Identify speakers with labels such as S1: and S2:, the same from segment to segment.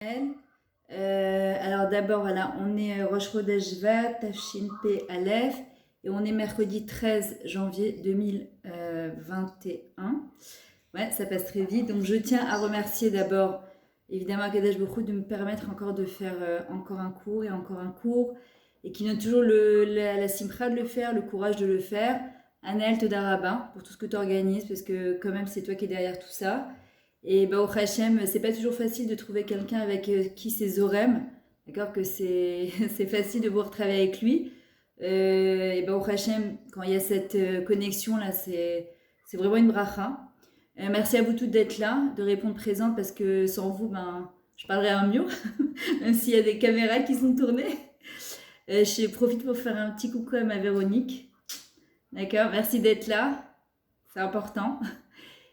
S1: Alors d'abord, voilà, on est Rosh Chodesh Shvat, Tafshin P Aleph, et on est mercredi 13 janvier 2021. Ouais, ça passe très vite. Donc je tiens à remercier d'abord, évidemment, Akadosh Baruch Hu de me permettre encore de faire encore un cours et encore un cours, et qui donne toujours la simcha de le faire, le courage de le faire. Anaël Todarabah pour tout ce que tu organises, parce que quand même c'est toi qui es derrière tout ça. Et bah, au Hachem, c'est pas toujours facile de trouver quelqu'un avec qui c'est Zorem, d'accord, que c'est c'est facile de pouvoir travailler avec lui. Et bah, au Hachem, quand il y a cette connexion là, c'est vraiment une bracha. Merci à vous toutes d'être là, de répondre présente, parce que sans vous, ben, je parlerai à un mur, même s'il y a des caméras qui sont tournées. Je profite pour faire un petit coucou à ma Véronique. D'accord, merci d'être là, c'est important.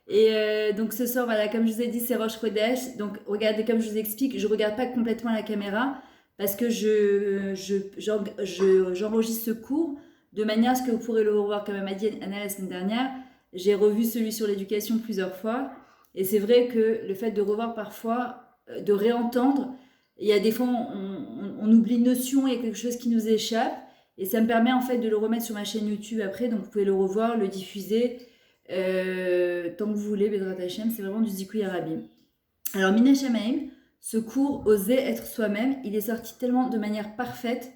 S1: Et donc ce soir, voilà, comme je vous ai dit, c'est Rosh Chodesh. Donc regardez, comme je vous explique, je ne regarde pas complètement la caméra parce que j'enregistre ce cours de manière à ce que vous pourrez le revoir, comme elle m'a dit Anna la semaine dernière. J'ai revu celui sur l'éducation plusieurs fois. Et c'est vrai que le fait de revoir parfois, de réentendre, il y a des fois, on oublie une notion, il y a quelque chose qui nous échappe. Et ça me permet en fait de le remettre sur ma chaîne YouTube après. Donc vous pouvez le revoir, le diffuser. Tant que vous voulez, Bezrat Hashem, c'est vraiment du Zikouï Arabi. Alors, Mina Shamaim, ce cours Oser être soi-même, il est sorti tellement de manière parfaite.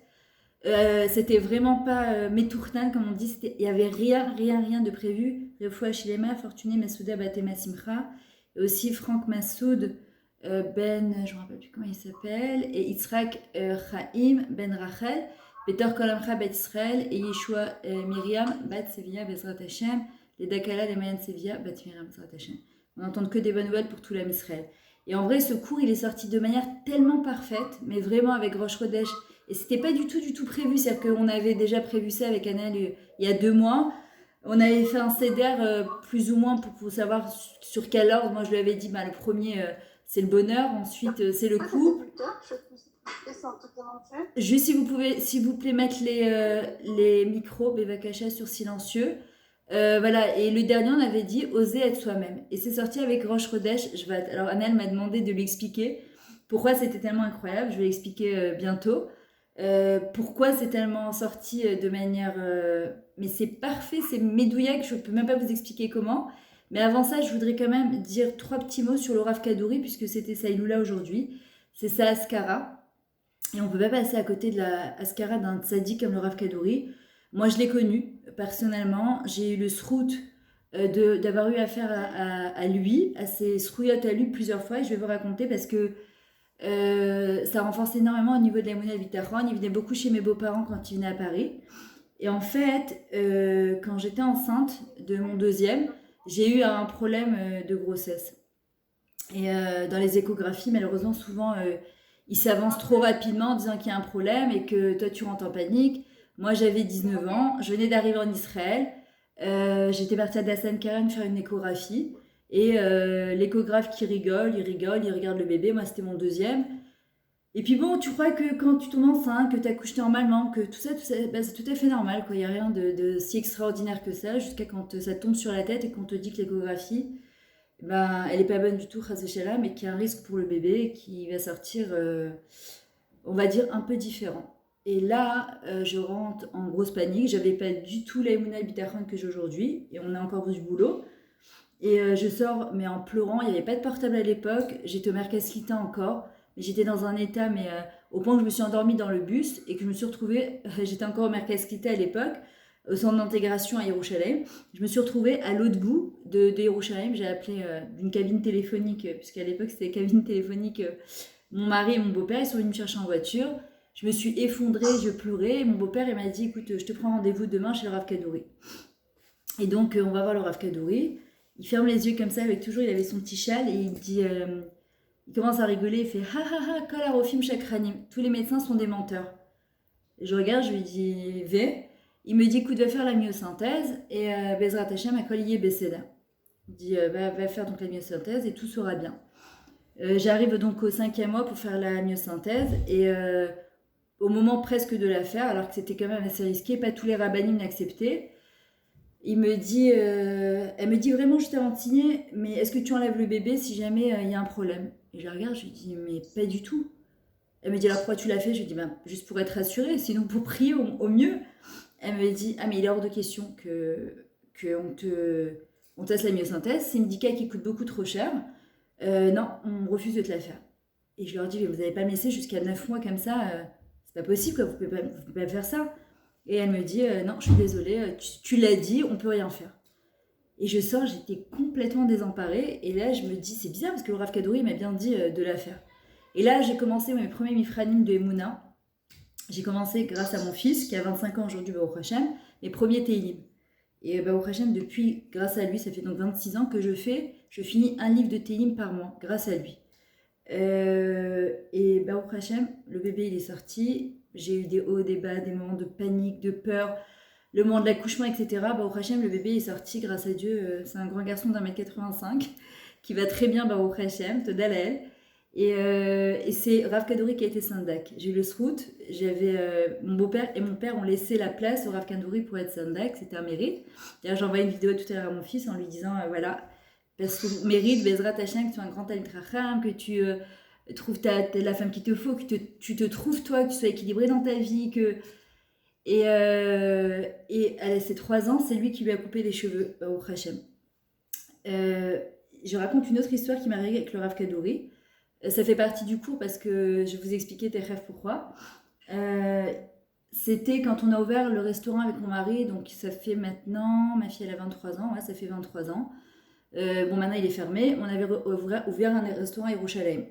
S1: C'était vraiment pas métournan, comme on dit, il y avait rien de prévu. Refoua Shilema, Fortuné Masouda Batema Simcha, et aussi Franck Massoud Ben, je ne me rappelle plus comment il s'appelle, et Yitzhak Chaim Ben Rachel, Peter Kolamcha Bet Israël, et Yeshua Myriam Bat Sevilla Bezrat Hashem, les Dakala, les Mayan Sevilla Bat Myriam Bezrat Hashem. On n'entend que des bonnes nouvelles pour tout l'âme Israël. Et en vrai, ce cours, il est sorti de manière tellement parfaite, mais vraiment avec Rosh Chodesh. Et c'était pas du tout prévu. C'est-à-dire qu'on avait déjà prévu ça avec Anna il y a 2 mois. On avait fait un CEDER plus ou moins pour savoir sur quel ordre. Moi, je lui avais dit, bah, le premier, c'est le bonheur. Ensuite, c'est le couple. Juste, si vous pouvez, s'il vous plaît, mettre les micros, Bevakasha, sur silencieux. Voilà, et le dernier, on avait dit oser être soi-même. Et c'est sorti avec Rosh Chodesh. Alors, Annelle m'a demandé de lui expliquer pourquoi c'était tellement incroyable. Je vais l'expliquer bientôt. Pourquoi c'est tellement sorti de manière. Mais c'est parfait, c'est médouillac, je ne peux même pas vous expliquer comment. Mais avant ça, je voudrais quand même dire 3 petits mots sur le Rav Kadouri, puisque c'était Saïloula aujourd'hui. C'est sa Askara. Et on ne peut pas passer à côté de la Askara d'un tzaddik comme le Rav Kadouri. Moi, je l'ai connu personnellement. J'ai eu le srout d'avoir eu affaire à lui, à ses srouillottes à lui plusieurs fois. Et je vais vous raconter parce que ça renforce énormément au niveau de la Mouna Bitachon. Il venait beaucoup chez mes beaux-parents quand il venait à Paris. Et en fait, quand j'étais enceinte de mon deuxième, j'ai eu un problème de grossesse. Et dans les échographies, malheureusement, souvent, ils s'avancent trop rapidement en disant qu'il y a un problème et que toi, tu rentres en panique. Moi, j'avais 19 ans, je venais d'arriver en Israël. J'étais partie à Dassan Karen faire une échographie. Et l'échographe qui rigole, il regarde le bébé. Moi, c'était mon deuxième. Et puis bon, tu crois que quand tu tombes enceinte, que tu accouches normalement, que tout ça bah, c'est tout à fait normal, quoi. Il n'y a rien de si extraordinaire que ça, jusqu'à quand ça tombe sur la tête et qu'on te dit que l'échographie, ben, elle n'est pas bonne du tout, Khazéchala, mais qu'il y a un risque pour le bébé qui va sortir, on va dire, un peu différent. Et là, je rentre en grosse panique. J'avais pas du tout la Emouna Bitachon que j'ai aujourd'hui, et on a encore du boulot. Et je sors, mais en pleurant. Il n'y avait pas de portable à l'époque. J'étais au Merkazkita encore. Mais j'étais dans un état, mais au point que je me suis endormie dans le bus et que je me suis retrouvée, j'étais encore au Merkazkita à l'époque, au centre d'intégration à Yerushalayim. Je me suis retrouvée à l'autre bout de Yerushalayim. J'ai appelé d'une cabine téléphonique, puisqu'à l'époque c'était cabine téléphonique. Mon mari et mon beau-père, ils sont venus me chercher en voiture. Je me suis effondrée, je pleurais. Et mon beau-père, il m'a dit, écoute, je te prends rendez-vous demain chez le Rav Kadouri. Et donc, on va voir le Rav Kadouri. Il ferme les yeux comme ça, avec toujours, il avait son petit châle et il dit, il commence à rigoler, il fait ha ha ha, kol harofim shakranim. Tous les médecins sont des menteurs. Et je regarde, je lui dis V. Il me dit, écoute, va faire la myosynthèse et Bezrat Hashem a collier Besséda. Il dit, va faire donc la myosynthèse et tout sera bien. J'arrive donc au 5e mois pour faire la myosynthèse et au moment presque de la faire, alors que c'était quand même assez risqué, pas tous les rabbinim l'acceptaient. Elle me dit vraiment juste avant de signer, mais est-ce que tu enlèves le bébé si jamais il y a un problème? Et je la regarde, je lui dis, mais pas du tout. Elle me dit, alors pourquoi tu l'as fait? Je lui dis, ben, juste pour être rassurée, sinon pour prier au mieux. Elle me dit, ah mais il est hors de question on te fasse la myosynthèse. C'est une médicament qui coûte beaucoup trop cher. Non, on refuse de te la faire. Et je leur dis, mais vous n'allez pas me laisser jusqu'à 9 mois comme ça, c'est pas possible, quoi, vous pouvez pas faire ça. Et elle me dit, non, je suis désolée, tu l'as dit, on peut rien faire. Et je sors, j'étais complètement désemparée. Et là, je me dis, c'est bizarre parce que le Rav Kadouri m'a bien dit de la faire. Et là, j'ai commencé mes premiers mifranim de Emouna. J'ai commencé grâce à mon fils qui a 25 ans aujourd'hui, Baruch Hashem, mes premiers Teilim. Et Baruch Hashem, depuis, grâce à lui, ça fait donc 26 ans que je finis un livre de Teilim par mois, grâce à lui. Et Baruch Hashem, le bébé il est sorti. J'ai eu des hauts, des bas, des moments de panique, de peur, le moment de l'accouchement, etc. Baruch Hashem, le bébé est sorti, grâce à Dieu. C'est un grand garçon d'1m85 qui va très bien, Baruch Hashem, Toda Lael. Et c'est Rav Kadouri qui a été syndak. J'ai eu le srout, j'avais mon beau-père et mon père ont laissé la place au Rav Kadouri pour être syndak, c'était un mérite. D'ailleurs, j'ai envoyé une vidéo tout à l'heure à mon fils en lui disant voilà, parce que mérite, Bezrat Hashem, que tu es un grand Talmid Chacham, que tu trouves la femme qu'il te faut, que tu te trouves toi, que tu sois équilibré dans ta vie, que. Et à ses 3 ans, c'est lui qui lui a coupé les cheveux au Hachem. Je raconte une autre histoire qui m'est arrivée avec le Rav Kadouri. Ça fait partie du cours parce que je vais vous expliquer tes rêves pourquoi. C'était quand on a ouvert le restaurant avec mon mari, donc ça fait maintenant, ma fille elle a 23 ans, ouais, ça fait 23 ans. Bon, maintenant il est fermé. On avait ouvert un restaurant à Yerushalayim.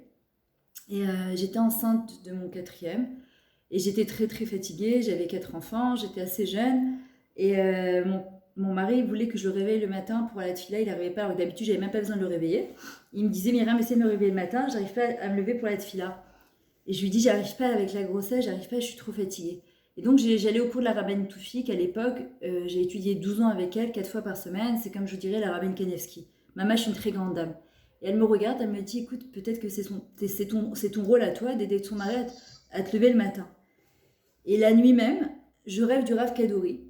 S1: Et j'étais enceinte de mon 4e. Et j'étais très très fatiguée, j'avais 4 enfants, j'étais assez jeune. Et mon mari voulait que je le réveille le matin pour aller à la tefila, il n'arrivait pas. Alors d'habitude, j'avais même pas besoin de le réveiller. Il me disait, Myriam, essaie de me réveiller le matin, j'arrive pas à me lever pour la tefila. Et je lui dis, j'arrive pas avec la grossesse, j'arrive pas, je suis trop fatiguée. Et donc j'allais au cours de la rabbine Toufik à l'époque, j'ai étudié 12 ans avec elle, 4 fois par semaine, c'est comme je vous dirais la rabbine Kanevski. Maman, je suis une très grande dame. Et elle me regarde, elle me dit, écoute, peut-être que c'est ton rôle à toi d'aider ton mari à te lever le matin. Et la nuit même, je rêve du Rav Kadouri.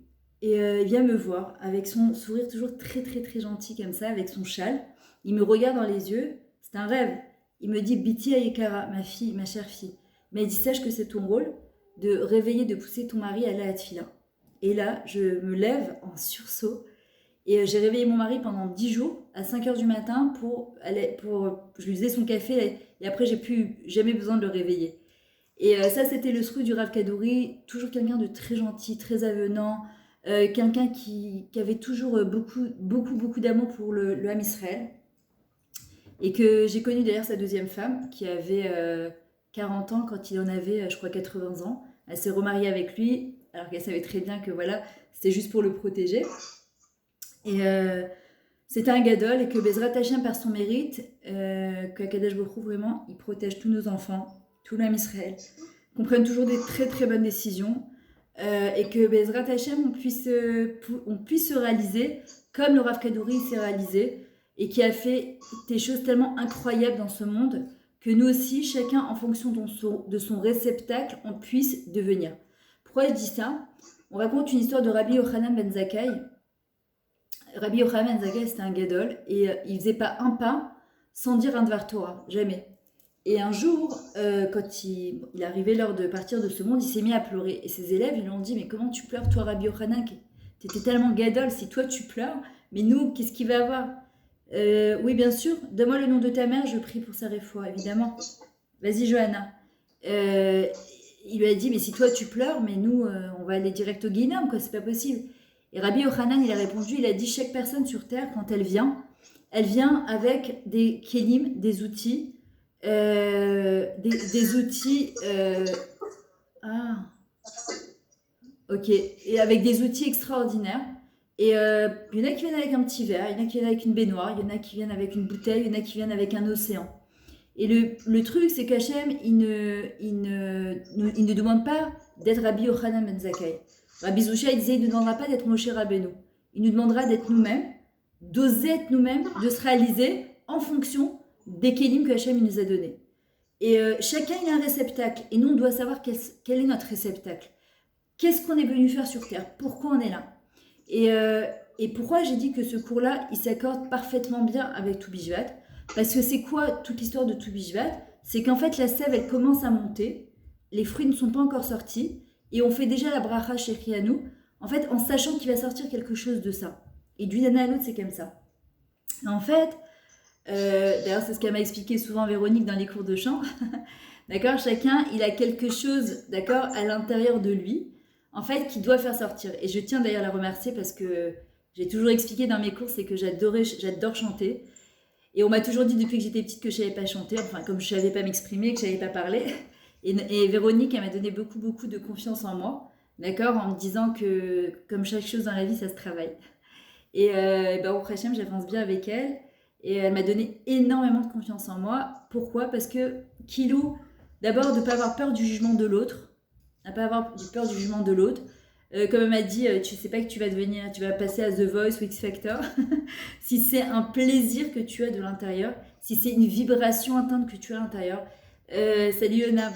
S1: Et il vient me voir avec son sourire toujours très très très gentil comme ça, avec son châle. Il me regarde dans les yeux, c'est un rêve. Il me dit, Biti Ayekara, ma fille, ma chère fille. Mais il dit, sache que c'est ton rôle de réveiller, de pousser ton mari à aller à la tefila. Et là, je me lève en sursaut. Et j'ai réveillé mon mari pendant 10 jours, à 5h du matin, je lui faisais son café. Et après, j'ai plus jamais besoin de le réveiller. Et ça, c'était le srout du Rav Kadouri, toujours quelqu'un de très gentil, très avenant, quelqu'un qui avait toujours beaucoup d'amour pour le Ham Israël. Et que j'ai connu d'ailleurs sa deuxième femme, qui avait 40 ans quand il en avait, je crois, 80 ans. Elle s'est remariée avec lui, alors qu'elle savait très bien que voilà, c'était juste pour le protéger. Et c'était un gadol, et que Bezrat Hashem, par son mérite, qu'Akadosh Baruch Hu, vraiment, il protège tous nos enfants, tout l'âme Israël, qu'on prenne toujours des très très bonnes décisions, et que Bezrat Hashem, on puisse se réaliser comme le Rav Kadouri s'est réalisé, et qui a fait des choses tellement incroyables dans ce monde, que nous aussi, chacun en fonction de son réceptacle, on puisse devenir. Pourquoi je dis ça? On raconte une histoire de Rabbi Yochanan ben Zakkai. Rabbi Yochanan ben Zakkai, c'était un gadol, et il faisait pas un pas sans dire un Dvar Torah, jamais. Et un jour, quand il arrivait l'heure de partir de ce monde, il s'est mis à pleurer. Et ses élèves, ils lui ont dit, mais comment tu pleures, toi, Rabbi Yochanan? T'étais tellement gadol, si toi tu pleures, mais nous, qu'est-ce qu'il va avoir? Oui, bien sûr, donne-moi le nom de ta mère, je prie pour sa réfoua, évidemment. Vas-y, Johanna. Il lui a dit, mais si toi tu pleures, mais nous, on va aller direct au Guinam, quoi, c'est pas possible. Et Rabbi Yochanan, il a répondu, il a dit, chaque personne sur terre, quand elle vient avec des kelim, des outils, des outils, ok, et avec des outils extraordinaires. Et il y en a qui viennent avec un petit verre, il y en a qui viennent avec une baignoire, il y en a qui viennent avec une bouteille, il y en a qui viennent avec un océan. Et le truc, c'est qu'Hachem, il ne demande pas d'être Rabbi Yochanan ben Zakkai. Rabbi Zoucha, il disait, il ne demandera pas d'être Moshe Rabbeinu. Il nous demandera d'être nous-mêmes, d'oser être nous-mêmes, de se réaliser en fonction des kélim que Hachem nous a donnés. Et chacun, il a un réceptacle. Et nous, on doit savoir quel est notre réceptacle. Qu'est-ce qu'on est venu faire sur Terre? Pourquoi on est là? Et pourquoi j'ai dit que ce cours-là, il s'accorde parfaitement bien avec tout Bijvat? Parce que c'est quoi toute l'histoire de To Bishvat? C'est qu'en fait, la sève, elle commence à monter, les fruits ne sont pas encore sortis, et on fait déjà la bracha chez Rianou, en fait, en sachant qu'il va sortir quelque chose de ça. Et d'une année à l'autre, c'est comme ça. En fait, d'ailleurs, c'est ce qu'elle m'a expliqué souvent Véronique dans les cours de chant. D'accord, chacun, il a quelque chose, d'accord, à l'intérieur de lui, en fait, qui doit faire sortir. Et je tiens d'ailleurs à la remercier parce que j'ai toujours expliqué dans mes cours, c'est que j'adore chanter. Et on m'a toujours dit depuis que j'étais petite que je savais pas chanter, enfin, comme je savais pas m'exprimer, que je savais pas parler. Et Véronique, elle m'a donné beaucoup, beaucoup de confiance en moi, d'accord, en me disant que, comme chaque chose dans la vie, ça se travaille. Et au Hachem, j'avance bien avec elle. Et elle m'a donné énormément de confiance en moi. Pourquoi? Parce que Kilou, d'abord, de ne pas avoir peur du jugement de l'autre. Ne pas avoir peur du jugement de l'autre. Comme elle m'a dit, tu sais pas que tu vas passer à The Voice ou X Factor. Si c'est un plaisir que tu as de l'intérieur, si c'est une vibration interne que tu as à l'intérieur. Salut Yona,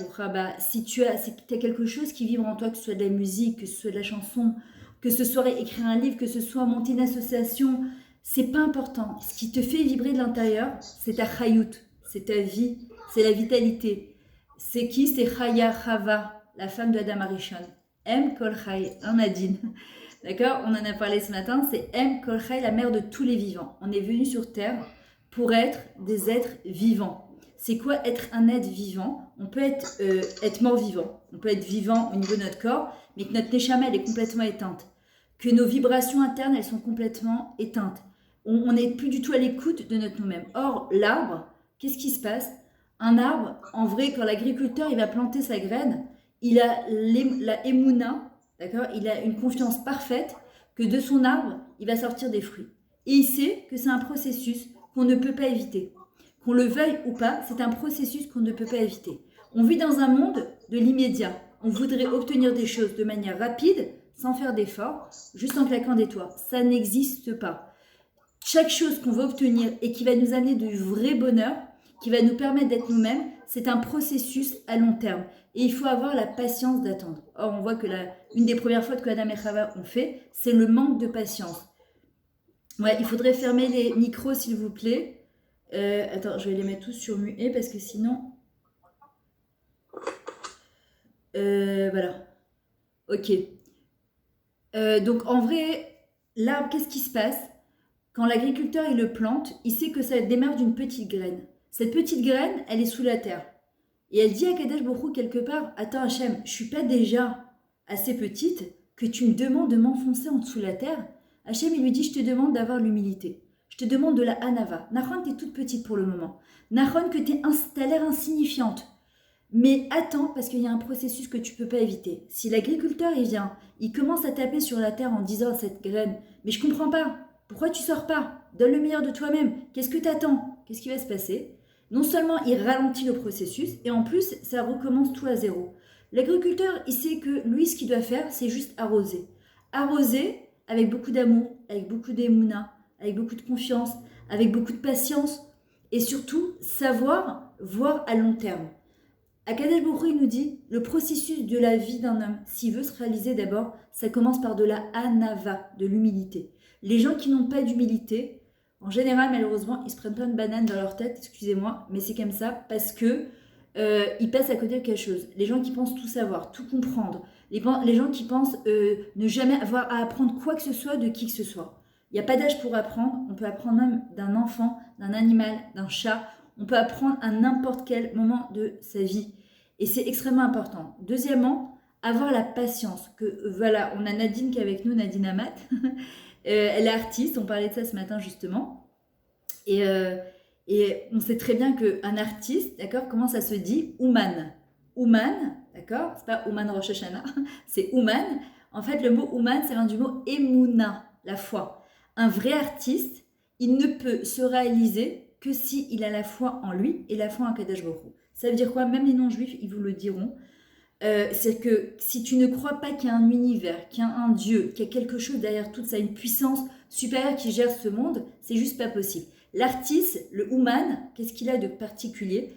S1: si tu as quelque chose qui vibre en toi, que ce soit de la musique, que ce soit de la chanson, que ce soit écrire un livre, que ce soit monter une association, c'est pas important. Ce qui te fait vibrer de l'intérieur, c'est ta chayout, c'est ta vie, c'est la vitalité. C'est qui? C'est Chaya Chava, la femme de Adam Arishon. Em Kol Chay, Nadine. D'accord? On en a parlé ce matin, c'est Em Kol Chay, la mère de tous les vivants. On est venu sur Terre pour être des êtres vivants. C'est quoi être un être vivant? On peut être mort-vivant. On peut être vivant au niveau de notre corps, mais que notre neshama, elle est complètement éteinte. Que nos vibrations internes, elles sont complètement éteintes. On n'est plus du tout à l'écoute de notre nous-mêmes. Or, l'arbre, qu'est-ce qui se passe? Un arbre, en vrai, quand l'agriculteur il va planter sa graine, il a la émouna, d'accord? Il a une confiance parfaite que de son arbre, il va sortir des fruits. Et il sait que c'est un processus qu'on ne peut pas éviter. Qu'on le veuille ou pas, c'est un processus qu'on ne peut pas éviter. On vit dans un monde de l'immédiat. On voudrait obtenir des choses de manière rapide, sans faire d'efforts, juste en claquant des doigts. Ça n'existe pas. Chaque chose qu'on veut obtenir et qui va nous amener du vrai bonheur, qui va nous permettre d'être nous-mêmes, c'est un processus à long terme. Et il faut avoir la patience d'attendre. Or, on voit que une des premières fautes que Adam et Chava ont fait, c'est le manque de patience. Ouais, il faudrait fermer les micros, s'il vous plaît. Attends, je vais les mettre tous sur muet parce que sinon... voilà. Ok. Donc en vrai, l'arbre, qu'est-ce qui se passe? Quand l'agriculteur il le plante, il sait que ça démarre d'une petite graine. Cette petite graine, elle est sous la terre. Et elle dit à Kadesh Borou quelque part, attends Hachem, je suis pas déjà assez petite que tu me demandes de m'enfoncer en dessous de la terre? Hachem, il lui dit, je te demande d'avoir l'humilité. Je te demande de la hanava. Nahon, t'es toute petite pour le moment. Nahon, que t'as l'air insignifiante. Mais attends, parce qu'il y a un processus que tu peux pas éviter. Si l'agriculteur, il vient, il commence à taper sur la terre en disant à cette graine, mais je comprends pas, pourquoi tu sors pas? Donne le meilleur de toi-même. Qu'est-ce que t'attends? Qu'est-ce qui va se passer? Non seulement il ralentit le processus, et en plus, ça recommence tout à zéro. L'agriculteur, il sait que lui, ce qu'il doit faire, c'est juste arroser. Arroser avec beaucoup d'amour, avec beaucoup d'émouna, avec beaucoup de confiance, avec beaucoup de patience, et surtout, savoir voir à long terme. Akadosh Baruch Hu, il nous dit, le processus de la vie d'un homme, s'il veut se réaliser d'abord, ça commence par de la hanava, de l'humilité. Les gens qui n'ont pas d'humilité, en général, malheureusement, ils se prennent pas une banane dans leur tête, excusez-moi, mais c'est comme ça, parce que ils passent à côté de quelque chose. Les gens qui pensent tout savoir, tout comprendre, les gens qui pensent ne jamais avoir à apprendre quoi que ce soit de qui que ce soit. Il n'y a pas d'âge pour apprendre, on peut apprendre même d'un enfant, d'un animal, d'un chat, on peut apprendre à n'importe quel moment de sa vie. Et c'est extrêmement important. Deuxièmement, avoir la patience. Voilà, on a Nadine qui est avec nous, Nadine Amat. Elle est artiste, on parlait de ça ce matin justement. Et on sait très bien qu'un artiste, d'accord, comment ça se dit? Ouman. Ouman, d'accord? C'est pas Ouman Rosh Hashanah, c'est Ouman. En fait, le mot Ouman, ça vient du mot Emouna, la foi. Un vrai artiste, il ne peut se réaliser que s'il a la foi en lui et la foi en Kadosh Baruch Hu. Ça veut dire quoi? Même les non-juifs, ils vous le diront. C'est que si tu ne crois pas qu'il y a un univers, qu'il y a un Dieu, qu'il y a quelque chose derrière tout ça, une puissance supérieure qui gère ce monde, c'est juste pas possible. L'artiste, le Ouman, qu'est-ce qu'il a de particulier?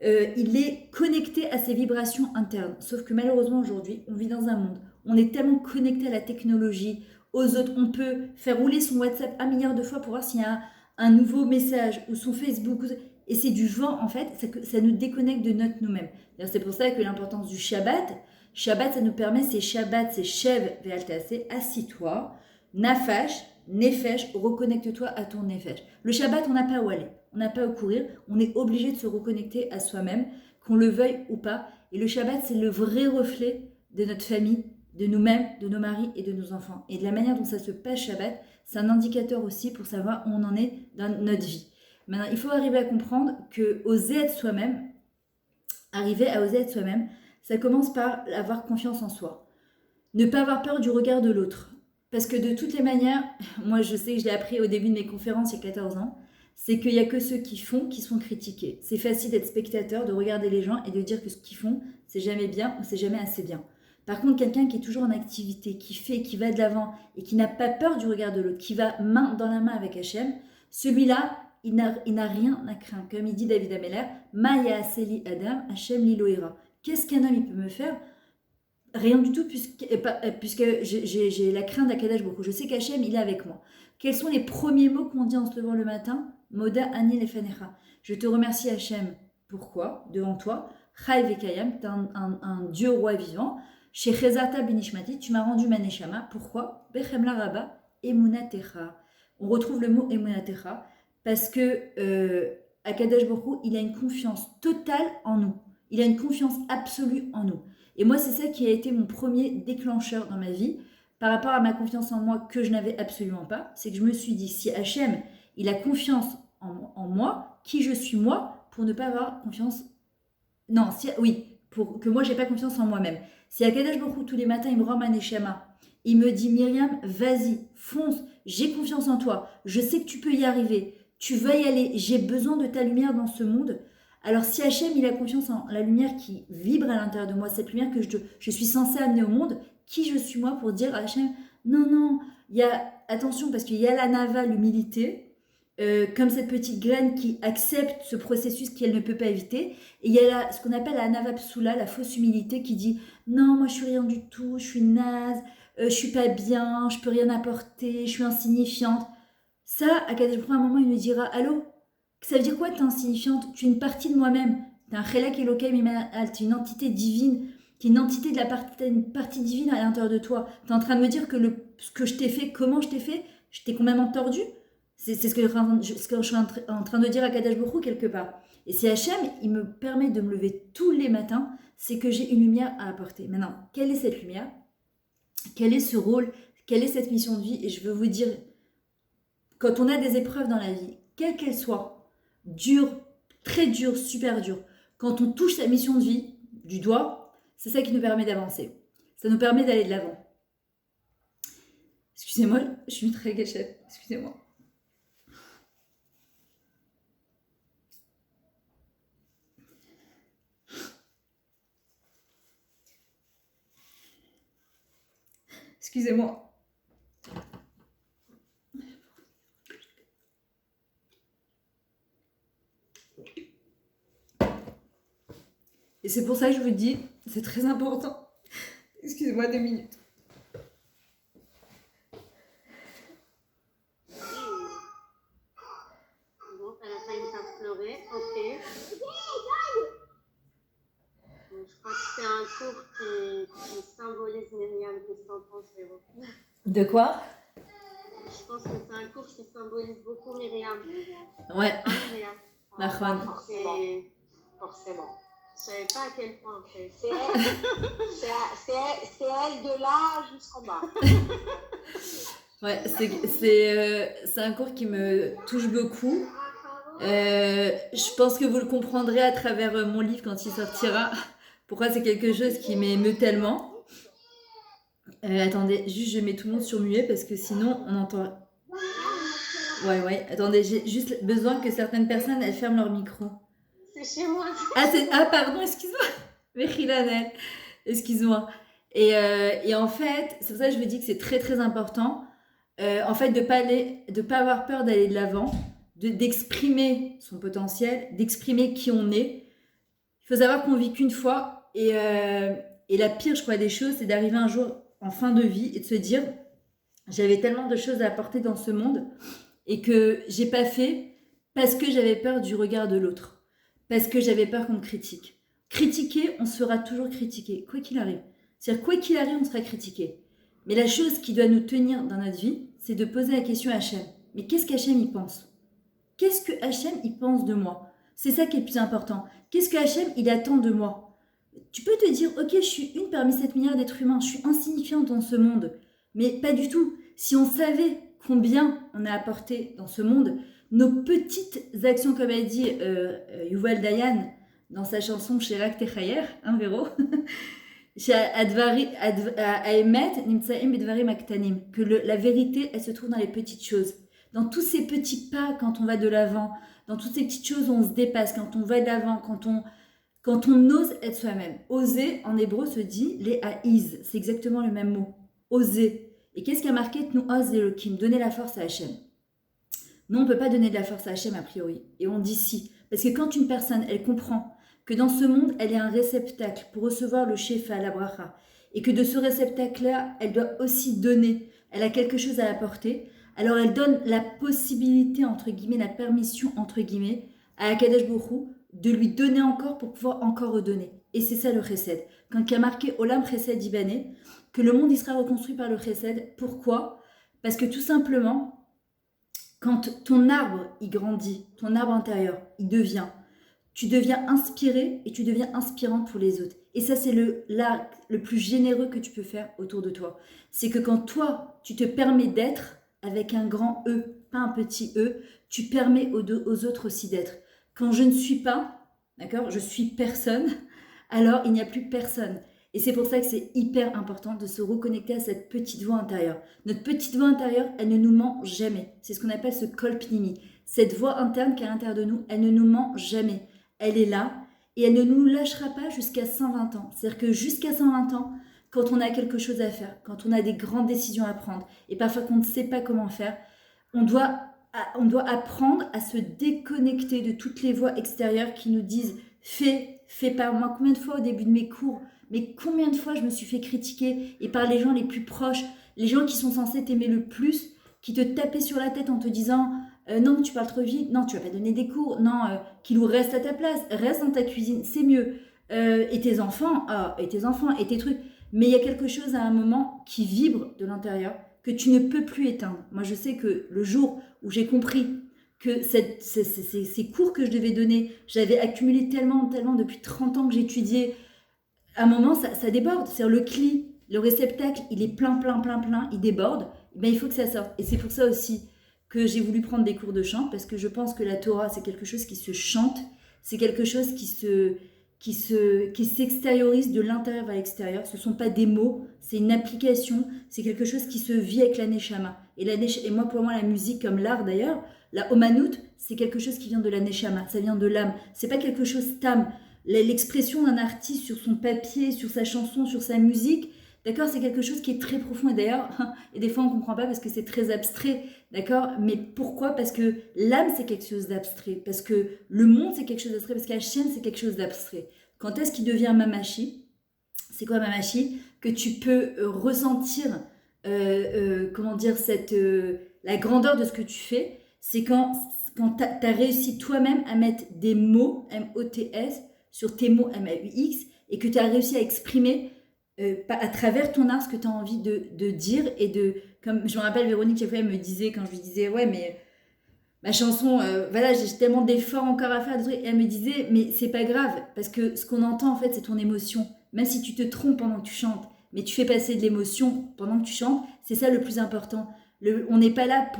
S1: Il est connecté à ses vibrations internes. Sauf que malheureusement aujourd'hui, on vit dans un monde, on est tellement connecté à la technologie, aux autres, on peut faire rouler son WhatsApp 1 milliard de fois pour voir s'il y a un nouveau message ou son Facebook. Et c'est du vent, en fait, ça nous déconnecte de notre nous-mêmes. C'est pour ça que l'importance du Shabbat, ça nous permet, c'est Shabbat, c'est Shev Ve'altase, assis-toi, Nafash, Nefesh, reconnecte-toi à ton Nefesh. Le Shabbat, on n'a pas où aller, on n'a pas où courir, on est obligé de se reconnecter à soi-même, qu'on le veuille ou pas. Et le Shabbat, c'est le vrai reflet de notre famille, de nous-mêmes, de nos maris et de nos enfants. Et de la manière dont ça se passe Shabbat, c'est un indicateur aussi pour savoir où on en est dans notre vie. Maintenant, il faut arriver à comprendre que oser être soi-même, ça commence par avoir confiance en soi. Ne pas avoir peur du regard de l'autre. Parce que de toutes les manières, moi je sais que je l'ai appris au début de mes conférences il y a 14 ans, c'est qu'il n'y a que ceux qui font qui sont critiqués. C'est facile d'être spectateur, de regarder les gens et de dire que ce qu'ils font, c'est jamais bien ou c'est jamais assez bien. Par contre, quelqu'un qui est toujours en activité, qui fait, qui va de l'avant et qui n'a pas peur du regard de l'autre, qui va main dans la main avec Hachem, celui-là, il n'a rien à craindre. Comme il dit David Ameller, Maya Aseli Adam, Hachem Liloira. Qu'est-ce qu'un homme il peut me faire? Rien du tout, puisque j'ai la crainte d'Akadosh Baruch Hu. Je sais qu'Hachem, il est avec moi. Quels sont les premiers mots qu'on dit en se levant le matin? Moda Ani Lefanecha. Je te remercie Hachem. Pourquoi? Devant toi. Chai Vekayam, tu es un Dieu roi vivant. Chez Chezarta Binishmati, tu m'as rendu ma neshama. Pourquoi? Bechemla Rabba, Emunatecha. On retrouve le mot Emunatecha parce que Akadosh Baruch Hu, il a une confiance totale en nous. Il a une confiance absolue en nous. Et moi, c'est ça qui a été mon premier déclencheur dans ma vie par rapport à ma confiance en moi que je n'avais absolument pas. C'est que je me suis dit, si Hachem, il a confiance en moi, qui je suis moi pour ne pas avoir confiance... Non, pour que moi, je n'ai pas confiance en moi-même. Si Akadosh Baruch Hu, tous les matins, il me rend ma neshama, il me dit, Myriam, vas-y, fonce, j'ai confiance en toi, je sais que tu peux y arriver, tu vas y aller, j'ai besoin de ta lumière dans ce monde. Alors si Hachem, il a confiance en la lumière qui vibre à l'intérieur de moi, cette lumière que je suis censée amener au monde, qui je suis moi pour dire à Hachem, non, attention, parce qu'il y a la nava, l'humilité, comme cette petite graine qui accepte ce processus qu'elle ne peut pas éviter, et il y a ce qu'on appelle la nava psoula, la fausse humilité qui dit, non, moi je suis rien du tout, je suis naze, je suis pas bien, je peux rien apporter, je suis insignifiante. Ça, à un moment, il me dira, allô? Ça veut dire quoi, t'es insignifiante? Tu es une partie de moi-même. T'es un Chelak Elokem Imanal, t'es une entité divine, t'es une entité de t'as une partie divine à l'intérieur de toi. T'es en train de me dire que ce que je t'ai fait, comment je t'ai fait, je t'ai complètement tordu. C'est ce que je suis en train de dire à Kadosh Baruch Hu quelque part. Et si Hachem, il me permet de me lever tous les matins, c'est que j'ai une lumière à apporter. Maintenant, quelle est cette lumière? Quel est ce rôle? Quelle est cette mission de vie? Et je veux vous dire, quand on a des épreuves dans la vie, quelles qu'elles soient, dur, très dur, super dur. Quand on touche sa mission de vie du doigt, c'est ça qui nous permet d'avancer. Ça nous permet d'aller de l'avant. Excusez-moi, je suis très gâchette. Excusez-moi. Excusez-moi. Et c'est pour ça que je vous dis, c'est très important. Excusez-moi 2 minutes.
S2: Bon, à la fin, il t'a pleuré. Ok. Je crois que c'est un cours qui symbolise Myriam. Qu'est-ce que t'en penses, Véro?
S1: De quoi?
S2: Je pense que c'est un cours qui symbolise beaucoup Myriam.
S1: Ouais.
S2: Hein, Myriam?
S1: Marwan.
S2: Forcément. Je savais pas à quel point, en fait.
S3: C'est elle de là jusqu'en bas.
S1: Ouais, c'est un cours qui me touche beaucoup. Je pense que vous le comprendrez à travers mon livre quand il sortira. Pourquoi c'est quelque chose qui m'émeut tellement. Attendez, juste je mets tout le monde sur muet parce que sinon on entend... Ouais, attendez, j'ai juste besoin que certaines personnes elles ferment leur micro.
S2: C'est chez moi.
S1: Ah pardon, excuse-moi. Mechilanel, excuse-moi. Et en fait, c'est pour ça que je vous dis que c'est très très important. En fait, de pas avoir peur d'aller de l'avant, d'exprimer son potentiel, d'exprimer qui on est. Il faut savoir qu'on vit qu'une fois. Et la pire, je crois, des choses, c'est d'arriver un jour en fin de vie et de se dire, j'avais tellement de choses à apporter dans ce monde. et que j'ai pas fait parce que j'avais peur du regard de l'autre, parce que j'avais peur qu'on me critique. Critiquer, on se fera toujours critiquer, quoi qu'il arrive. C'est-à-dire, quoi qu'il arrive, on sera critiqué. Mais la chose qui doit nous tenir dans notre vie, c'est de poser la question à Hachem. Mais qu'est-ce qu'Hachem y pense? Qu'est-ce que Hachem y pense de moi? C'est ça qui est le plus important. Qu'est-ce que Hachem il attend de moi? Tu peux te dire, ok, je suis une parmi 7 milliards d'êtres humains, je suis insignifiante dans ce monde. Mais pas du tout. Si on savait combien on a apporté dans ce monde, nos petites actions, comme a dit Yuval Dayan dans sa chanson Shirak Techayer, hein Véro, que la vérité, elle se trouve dans les petites choses. Dans tous ces petits pas, quand on va de l'avant, dans toutes ces petites choses où on se dépasse, quand on va de l'avant, quand on ose être soi-même. Oser, en hébreu, se dit les haïs. C'est exactement le même mot. Oser. Et qu'est-ce qui a marqué nous ose Elohim, donner la force à Hachem. Non, on ne peut pas donner de la force à Hachem a priori. Et on dit si. Parce que quand une personne, elle comprend que dans ce monde, elle est un réceptacle pour recevoir le shefa, la bracha, et que de ce réceptacle-là, elle doit aussi donner, elle a quelque chose à apporter, alors elle donne la possibilité, entre guillemets, la permission, entre guillemets, à Akadosh Baruch Hu de lui donner encore pour pouvoir encore redonner. Et c'est ça le chesed. Quand il y a marqué Olam Chesed Ibané, que le monde il sera reconstruit par le chesed. Pourquoi? Parce que tout simplement, quand ton arbre il grandit, ton arbre intérieur, il devient, tu deviens inspiré et tu deviens inspirante pour les autres. Et ça, c'est l'acte le plus généreux que tu peux faire autour de toi. C'est que quand toi, tu te permets d'être avec un grand E, pas un petit E, tu permets aux autres aussi d'être. Quand je ne suis pas, d'accord, je suis personne, alors il n'y a plus personne. Et c'est pour ça que c'est hyper important de se reconnecter à cette petite voix intérieure. Notre petite voix intérieure, elle ne nous ment jamais. C'est ce qu'on appelle ce kol pnimi. Cette voix interne qui est à l'intérieur de nous, elle ne nous ment jamais. Elle est là et elle ne nous lâchera pas jusqu'à 120 ans. C'est-à-dire que jusqu'à 120 ans, quand on a quelque chose à faire, quand on a des grandes décisions à prendre et parfois qu'on ne sait pas comment faire, on doit apprendre à se déconnecter de toutes les voix extérieures qui nous disent « fais pas ». Moi, combien de fois au début de mes cours, mais combien de fois je me suis fait critiquer et par les gens les plus proches, les gens qui sont censés t'aimer le plus, qui te tapaient sur la tête en te disant non, tu parles trop vite, non, tu vas pas donner des cours, non, Kilou, reste à ta place, reste dans ta cuisine, c'est mieux. Et tes enfants, et tes trucs. Mais il y a quelque chose à un moment qui vibre de l'intérieur que tu ne peux plus éteindre. Moi, je sais que le jour où j'ai compris que ces cours que je devais donner, j'avais accumulé tellement depuis 30 ans que j'étudiais, à un moment, ça déborde. C'est-à-dire le cli, le réceptacle, il est plein, il déborde. Ben, il faut que ça sorte. Et c'est pour ça aussi que j'ai voulu prendre des cours de chant, parce que je pense que la Torah, c'est quelque chose qui se chante, c'est quelque chose qui s'extériorise de l'intérieur vers l'extérieur. Ce ne sont pas des mots, c'est une application, c'est quelque chose qui se vit avec la neshama. Et moi, pour moi, la musique, comme l'art d'ailleurs, la omanout, c'est quelque chose qui vient de la neshama, ça vient de l'âme. C'est pas quelque chose tam. L'expression d'un artiste sur son papier, sur sa chanson, sur sa musique, d'accord, c'est quelque chose qui est très profond. Et d'ailleurs, et des fois on ne comprend pas parce que c'est très abstrait, d'accord. Mais pourquoi? Parce que l'âme c'est quelque chose d'abstrait, parce que le monde c'est quelque chose d'abstrait, parce qu'Hachem c'est quelque chose d'abstrait. Quand est-ce qu'il devient mamachi? C'est quoi mamachi? Que tu peux ressentir, comment dire, la grandeur de ce que tu fais, c'est quand tu as réussi toi-même à mettre des mots, M-O-T-S, sur tes mots, M-A-U-X, et que tu as réussi à exprimer à travers ton art ce que tu as envie de dire. Et comme je me rappelle, Véronique, elle me disait, quand je lui disais, ouais, mais ma chanson, voilà, j'ai tellement d'efforts encore à faire, et elle me disait, mais c'est pas grave, parce que ce qu'on entend, en fait, c'est ton émotion. Même si tu te trompes pendant que tu chantes, mais tu fais passer de l'émotion pendant que tu chantes, c'est ça le plus important. On n'est pas là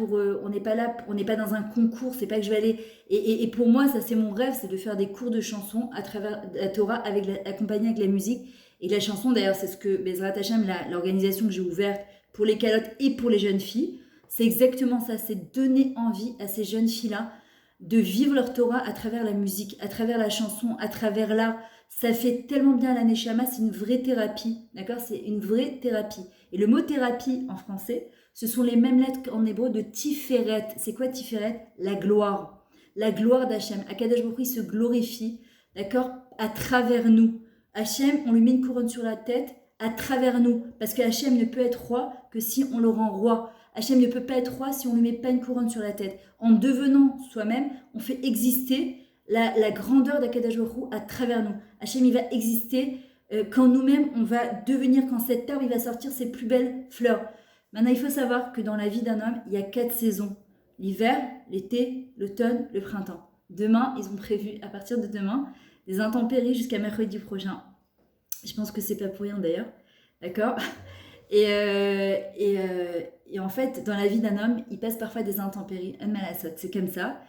S1: on n'est pas dans un concours, c'est pas que je vais aller. Et pour moi, ça c'est mon rêve, c'est de faire des cours de chansons à travers la Torah, accompagné avec la musique. Et la chanson, d'ailleurs, c'est ce que Bezrat Hashem, l'organisation que j'ai ouverte pour les calottes et pour les jeunes filles, c'est exactement ça, c'est donner envie à ces jeunes filles-là de vivre leur Torah à travers la musique, à travers la chanson, à travers l'art. Ça fait tellement bien à la Neshama, c'est une vraie thérapie, d'accord? C'est une vraie thérapie. Et le mot thérapie en français, ce sont les mêmes lettres qu'en hébreu de Tiferet. C'est quoi Tiferet? La gloire. La gloire d'Hachem. Akadosh Baruch Hu se glorifie, d'accord? À travers nous. Hachem, on lui met une couronne sur la tête à travers nous. Parce que Hachem ne peut être roi que si on le rend roi. Hachem ne peut pas être roi si on ne lui met pas une couronne sur la tête. En devenant soi-même, on fait exister la grandeur d'Akadosh Baruch Hu à travers nous. Hachem, il va exister quand nous-mêmes, on va devenir, quand cet arbre, il va sortir ses plus belles fleurs. Maintenant, il faut savoir que dans la vie d'un homme, il y a 4 saisons. L'hiver, l'été, l'automne, le printemps. Demain, ils ont prévu, à partir de demain, des intempéries jusqu'à mercredi prochain. Je pense que c'est pas pour rien d'ailleurs. D'accord ? Et en fait, dans la vie d'un homme, il passe parfois des intempéries. Un malasot, c'est comme ça.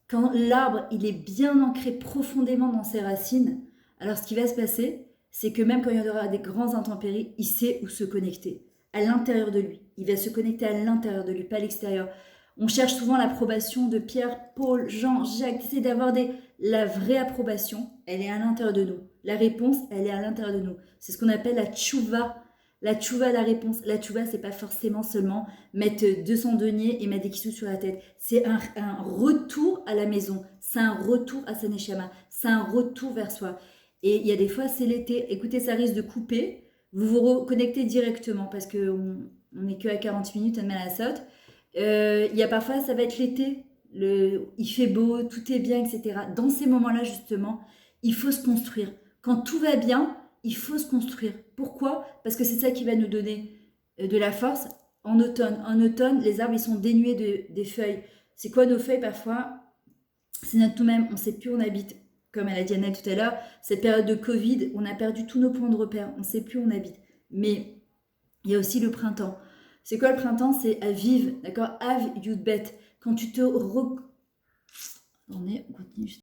S1: Quand l'arbre, il est bien ancré profondément dans ses racines, alors ce qui va se passer, c'est que même quand il y aura des grands intempéries, il sait où se connecter. À l'intérieur de lui. Il va se connecter à l'intérieur de lui, pas à l'extérieur. On cherche souvent l'approbation de Pierre, Paul, Jean, Jacques. Essayer d'avoir la vraie approbation, elle est à l'intérieur de nous. La réponse, elle est à l'intérieur de nous. C'est ce qu'on appelle la tchouva. La tchouva, la réponse. La tchouva, c'est pas forcément seulement mettre 200 deniers et mettre des kissous sur la tête. C'est un retour à la maison. C'est un retour à sa neshama. C'est un retour vers soi. Et il y a des fois, c'est l'été. Écoutez, ça risque de couper. Vous vous reconnectez directement parce qu'on n'est que à 40 minutes à Malasot. Il y a parfois, ça va être l'été. Il fait beau, tout est bien, etc. Dans ces moments-là, justement, il faut se construire. Quand tout va bien, il faut se construire. Pourquoi ? Parce que c'est ça qui va nous donner de la force en automne. En automne, les arbres, ils sont dénués des feuilles. C'est quoi nos feuilles parfois ? C'est notre nous-mêmes. On ne sait plus où on habite. Comme elle a dit Annette tout à l'heure, cette période de Covid, on a perdu tous nos points de repère. On ne sait plus où on habite. Mais il y a aussi le printemps. C'est quoi le printemps ? C'est Aviv, d'accord ? Av Yudbet. Quand tu te... On continue.